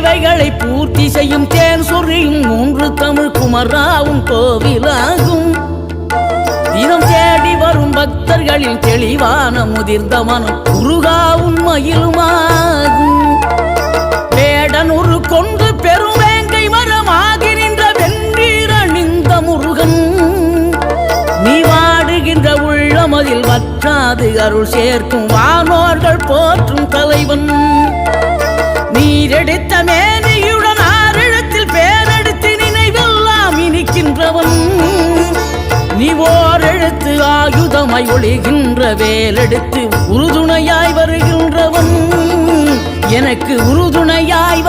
தேவைகளை பூர்த்தி செய்யும் தேன் சொரியும் மூன்று தமிழ் குமராவும் கோவிலாகும். தினம் தேடி வரும் பக்தர்களின் தெளிவான முதிர்ந்த மனம் முருகா உண்மையிலுமாகும். வேடனூறு கொண்டு பெரும் வேங்கை மரமாகி நின்ற வென்றீர் அணிந்த முருகன், நீ வாடுகின்ற உள்ளமதில் வற்றாது அருள் சேர்க்கும் வானோர்கள் போற்றும் தலைவன். நீரெடுத்த மேனியுடன் ஆறிடத்தில் பேரெடுத்து நினைவெல்லாம் இனிக்கின்றவன், நீ ஓரெழுத்து ஆயுதமாய் ஒளிகின்ற வேலெடுத்து உறுதுணையாய் வருகின்றவன், எனக்கு உறுதுணையாய்